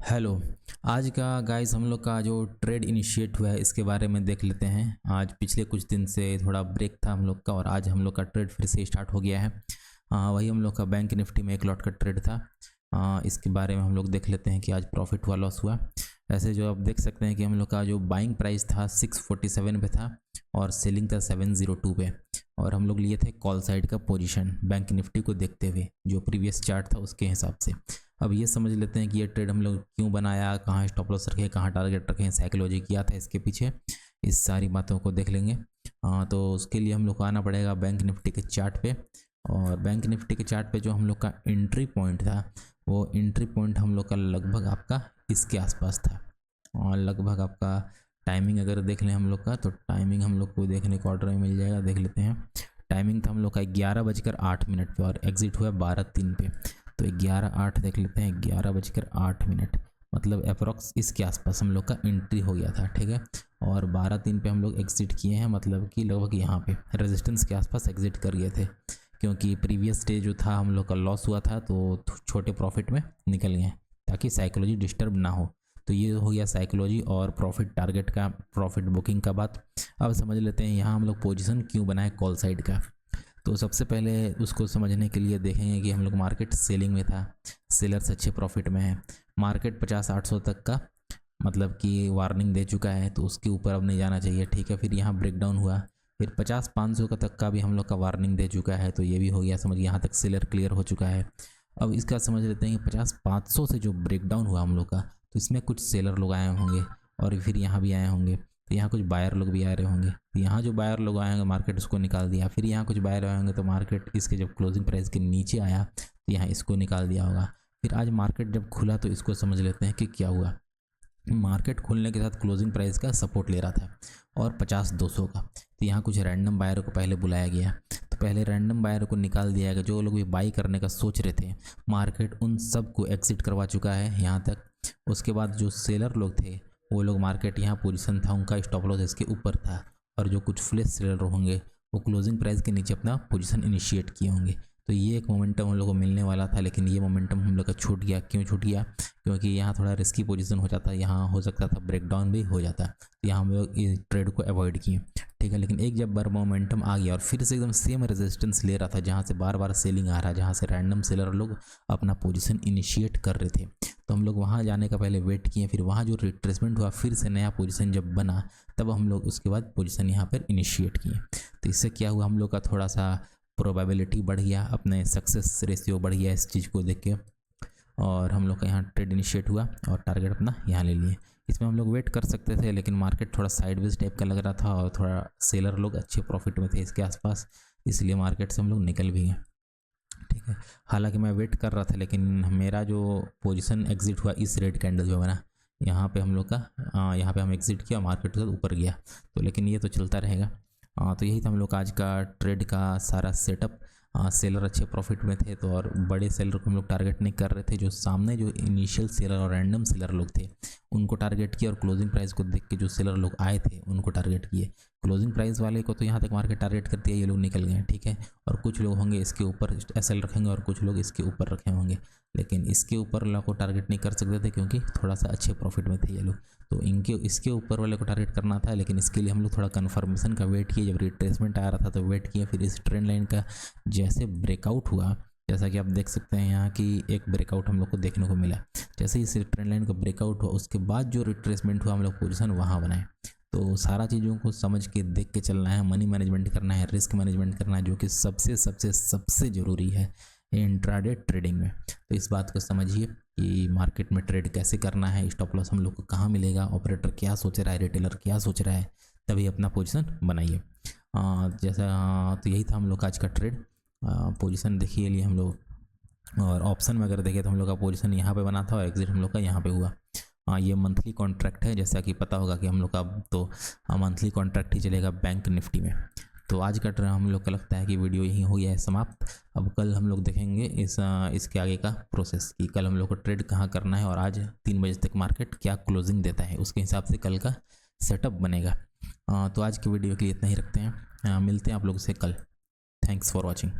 Hello. आज का guys हम लोग का जो ट्रेड इनिशिएट हुआ है इसके बारे में देख लेते हैं। आज पिछले कुछ दिन से थोड़ा ब्रेक था हम लोग का और आज हम लोग का ट्रेड फिर से स्टार्ट हो गया है। वही हम लोग का बैंक निफ्टी में एक लॉट का ट्रेड था। इसके बारे में हम लोग देख लेते हैं कि आज प्रॉफिट हुआ लॉस हुआ। ऐसे जो आप देख सकते हैं कि हम लोग का जो बाइंग प्राइस था 647 पे था और सेलिंग था 702 पे, और हम लोग लिए थे कॉल साइड का पोजीशन बैंक निफ्टी को देखते हुए जो प्रीवियस चार्ट था उसके हिसाब से। अब ये समझ लेते हैं कि ये ट्रेड हम लोग क्यों बनाया, कहाँ स्टॉप लॉस रखे, कहाँ टारगेट रखे, साइकोलॉजी क्या था इसके पीछे, इस सारी बातों को देख लेंगे। तो उसके लिए हम लोग को आना पड़ेगा बैंक निफ्टी के चार्ट पे। और बैंक निफ्टी के चार्ट पे जो हम लोग का एंट्री पॉइंट था वो एंट्री पॉइंट हम लोग का लगभग आपका इसके आसपास था। और लगभग आपका टाइमिंग अगर देख लें हम लोग का, तो टाइमिंग हम लोग को देखने को ऑर्डर में मिल जाएगा। देख लेते हैं। टाइमिंग था हम लोग का 11:08 पे और एग्जिट हुआ 12:03 पे। तो 11:08 देख लेते हैं, 11:08, मतलब अप्रॉक्स इसके आसपास हम लोग का एंट्री हो गया था। ठीक है। और 12:03 पे हम लोग एग्जिट किए हैं, मतलब कि लगभग यहाँ पे रेजिस्टेंस के आसपास एग्जिट कर गए थे, क्योंकि प्रीवियस डे जो था हम लोग का लॉस हुआ था तो छोटे प्रॉफिट में निकल गए ताकि साइकोलॉजी डिस्टर्ब ना हो। तो ये हो गया साइकोलॉजी और प्रॉफिट टारगेट का, प्रॉफिट बुकिंग का बात। अब समझ लेते हैं यहाँ हम लोग पोजीशन क्यों बनाए कॉल साइड का। तो सबसे पहले उसको समझने के लिए देखेंगे कि हम लोग मार्केट सेलिंग में था, सेलर्स अच्छे प्रॉफिट में है। मार्केट 50-800 तक का मतलब कि वार्निंग दे चुका है, तो उसके ऊपर अब नहीं जाना चाहिए। ठीक है। फिर यहाँ ब्रेकडाउन हुआ, फिर 50-500 का तक का भी हम लोग का वार्निंग दे चुका है, तो ये भी हो गया समझ, यहाँ तक सेलर क्लियर हो चुका है। अब इसका समझ लेते हैं कि 50-500 से जो ब्रेकडाउन हुआ हम लोग का, तो इसमें कुछ सेलर लोग आए होंगे और फिर यहाँ भी आए होंगे, तो यहाँ कुछ बायर लोग भी आ रहे होंगे। तो यहाँ जो बायर लोग आएंगे मार्केट उसको निकाल दिया, फिर यहाँ कुछ बायर आए होंगे तो मार्केट इसके जब क्लोजिंग प्राइस के नीचे आया तो यहाँ इसको निकाल दिया होगा। फिर आज मार्केट जब खुला तो इसको समझ लेते हैं कि क्या हुआ। मार्केट खुलने के साथ क्लोजिंग प्राइस का सपोर्ट ले रहा था और 50-200 का, तो यहाँ कुछ रैंडम बायर को पहले बुलाया गया। तो पहले रैंडम बायर को निकाल दिया गया, जो लोग भी बाई करने का सोच रहे थे मार्केट उन सब को एग्जिट करवा चुका है यहाँ तक। उसके बाद जो सेलर लोग थे वो लोग, मार्केट यहाँ पोजीशन था उनका स्टॉप लॉस इसके ऊपर था, और जो कुछ फ्लैश सेलर होंगे वो क्लोजिंग प्राइस के नीचे अपना पोजीशन इनिशिएट किए होंगे। तो ये एक मोमेंटम हम लोग को मिलने वाला था, लेकिन ये मोमेंटम हम लोग का छूट गया। क्यों छूट गया? क्योंकि यहाँ थोड़ा रिस्की पोजीशन हो जाता, यहाँ हो सकता था ब्रेकडाउन भी हो जाता, तो यहाँ हम लोग इस ट्रेड को अवॉइड किए। ठीक है। लेकिन एक जब बार मोमेंटम आ गया और फिर से एकदम सेम रेजिस्टेंस ले रहा था जहाँ से बार बार सेलिंग आ रहा है, जहाँ से रैंडम सेलर लोग अपना पोजीशन इनिशिएट कर रहे थे, तो हम लोग वहाँ जाने का पहले वेट किए। फिर वहाँ जो रिट्रेसमेंट हुआ, फिर से नया पोजीशन जब बना, तब हम लोग उसके बाद पोजीशन यहाँ पर इनिशिएट किए। तो इससे क्या हुआ, हम लोग का थोड़ा सा प्रोबेबिलिटी बढ़ गया, अपने सक्सेस रेशियो बढ़ गया इस चीज़ को देख के, और हम लोग का यहाँ ट्रेड इनिशिएट हुआ और टारगेट अपना यहाँ ले लिए। इसमें हम लोग वेट कर सकते थे, लेकिन मार्केट थोड़ा साइडवेज टाइप का लग रहा था और थोड़ा सेलर लोग अच्छे प्रॉफिट में थे इसके आसपास, इसलिए मार्केट से हम लोग निकल भी गए। ठीक है। हालांकि मैं वेट कर रहा था, लेकिन मेरा जो पोजीशन एग्जिट हुआ इस रेड कैंडल जो बना यहाँ पे हम लोग का, यहाँ पे हम एग्जिट किया, मार्केट तो ऊपर गया। तो लेकिन ये तो चलता रहेगा। तो यही था हम लोग का आज का ट्रेड का सारा सेटअप। सेलर अच्छे प्रॉफिट में थे, तो और बड़े सेलर को हम लोग टारगेट नहीं कर रहे थे। जो सामने जो इनिशियल सेलर और रैंडम सेलर लोग थे उनको टारगेट किया, और क्लोजिंग प्राइस को देख के जो सेलर लोग आए थे उनको टारगेट किए। क्लोजिंग प्राइस वाले को तो यहाँ तक मार्केट टारगेट कर दिया, ये लोग निकल गए। ठीक है। और कुछ लोग होंगे इसके ऊपर एसएल रखेंगे और कुछ लोग इसके ऊपर रखे होंगे, लेकिन इसके ऊपर वाला को टारगेट नहीं कर सकते थे क्योंकि थोड़ा सा अच्छे प्रॉफिट में थे ये लोग। तो इनके इसके ऊपर वाले को टारगेट करना था, लेकिन इसके लिए हम लोग थोड़ा कन्फर्मेशन का वेट किए। जब रिट्रेसमेंट आ रहा था तो वेट किए, फिर इस ट्रेंड लाइन का जैसे ब्रेकआउट हुआ, जैसा कि आप देख सकते हैं यहाँ की एक ब्रेकआउट हम लोग को देखने को मिला। जैसे ही इस ट्रेंड लाइन का ब्रेकआउट हुआ उसके बाद जो रिट्रेसमेंट हुआ हम लोग पोजीशन वहाँ बनाए। तो सारा चीज़ों को समझ के देख के चलना है, मनी मैनेजमेंट करना है, रिस्क मैनेजमेंट करना है, जो कि सबसे सबसे सबसे ज़रूरी है इंट्राडे ट्रेडिंग में। तो इस बात को समझिए कि मार्केट में ट्रेड कैसे करना है, स्टॉप लॉस हम लोग को कहाँ मिलेगा, ऑपरेटर क्या सोच रहा है, रिटेलर क्या सोच रहा है, तभी अपना पोजीशन बनाइए। तो यही था हम लोग का आज का ट्रेड। पोजीशन देखिए लिए हम लोग, और ऑप्शन में अगर देखें तो हम लोग का पोजीशन यहाँ पे बना था और एग्जिट हम लोग का यहाँ पे हुआ। ये मंथली कॉन्ट्रैक्ट है, जैसा कि पता होगा कि हम लोग का तो मंथली कॉन्ट्रैक्ट ही चलेगा बैंक निफ्टी में। तो आज का ट्रेड हम लोग का लगता है कि वीडियो यहीं हो गया है समाप्त। अब कल हम लोग देखेंगे इसके आगे का प्रोसेस, कि कल हम लोग को ट्रेड कहाँ करना है और आज 3 बजे तक मार्केट क्या क्लोजिंग देता है, उसके हिसाब से कल का सेटअप बनेगा। तो आज की वीडियो के लिए इतना ही रखते हैं। मिलते हैं आप लोगों से कल। Thanks for watching.